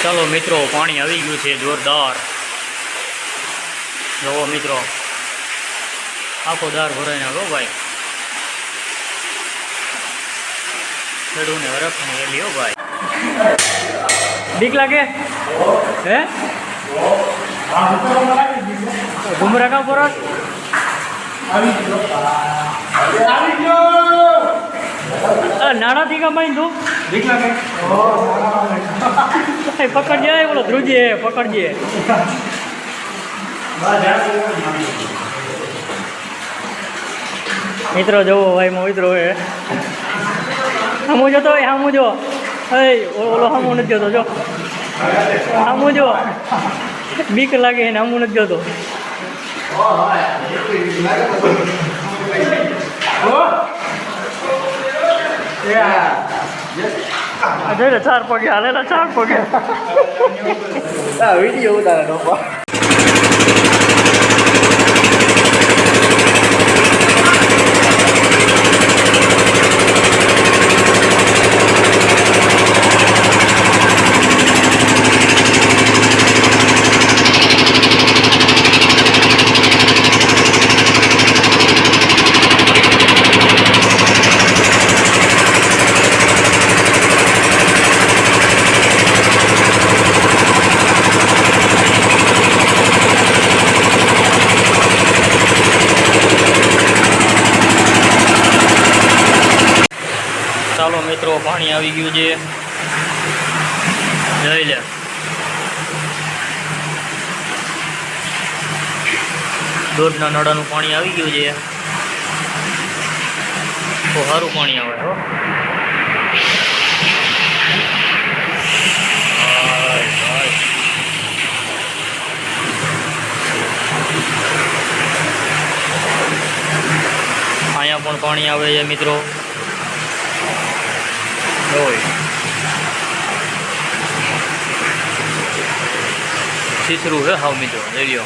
ચાલો મિત્રો, પાણી આવી ગયું છે જોરદાર. જુઓ મિત્રો, આખો દાર ભરાઈને આવ્યો ભાઈ. ખેડૂને હરખની વેલી હો ભાઈ. બીક લાગે હે? ઘુમરા કા પર નાણાથી કમાઈ તું બીક લાગે. પકડજે, બોલો ધ્રુજે પકડજે. મિત્રો જવો ભાઈ, મિત્રો એ સામું જોતો હોય, સામું જો. ઓલો સામું નથી જોતો, જો સામું જો. બીક લાગે એને, સામું નથી જોતો. જોઈ 4 પગે હાલેલા, 4 પગે. વિડીયો ઉતારે ડોપા. ચાલો મિત્રો, પાણી આવી ગયું છે, જોઈ લે. દૂધના નળાનું પાણી આવી ગયું છે, તો સારું પાણી આવે હો. અહીંયા પણ પાણી આવે છે મિત્રો. સીસરું હે હાવ મિત્રો, લઈ લ્યો.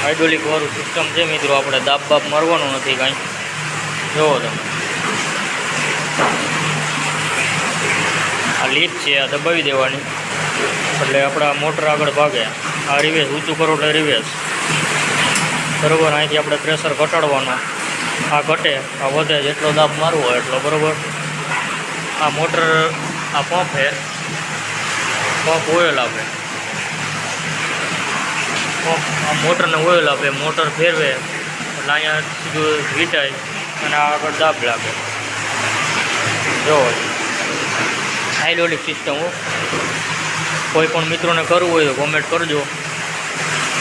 હાઇડ્રોલિક વાળું સિસ્ટમ છે મિત્રો. આપણે દાબ બાપ મારવાનું નથી કાંઈ. જોવો તમે, આ લીપ છે, આ દબાવી દેવાની એટલે આપણા મોટર આગળ ભાગે. આ રિવેસ ઊંચું કરો એટલે રિવેસ બરાબર. અહીંથી આપણે પ્રેશર ઘટાડવાનો, આ ઘટે આ વધે, જેટલો દાબ મારવો હોય એટલો બરાબર. આ મોટર, આ પંપ છે, પંપ ઓઇલ આપે. પંપ આ મોટરને ઓઇલ આપે, મોટર ફેરવે એટલે અહીંયા સીધું વીટાય અને આગળ દાબ લાગે. જો હાઇડ્રોલિક સિસ્ટમ હો. કોઈ પણ મિત્રોને કરવું હોય તો કોમેન્ટ કરજો.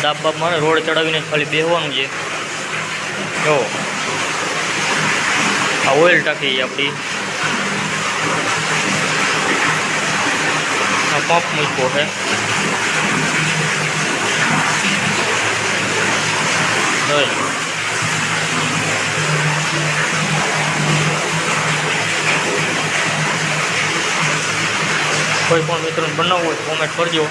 દાબ બાપ મારે રોડ ચડાવીને ખાલી બેસવાનું છે. જો આ ઓઇલ ટાંકી આપણી, આ પંપ મૂક્યો છે. કોઈ પણ મિત્રોને બનાવવું હોય તો કોમેન્ટ કરજો.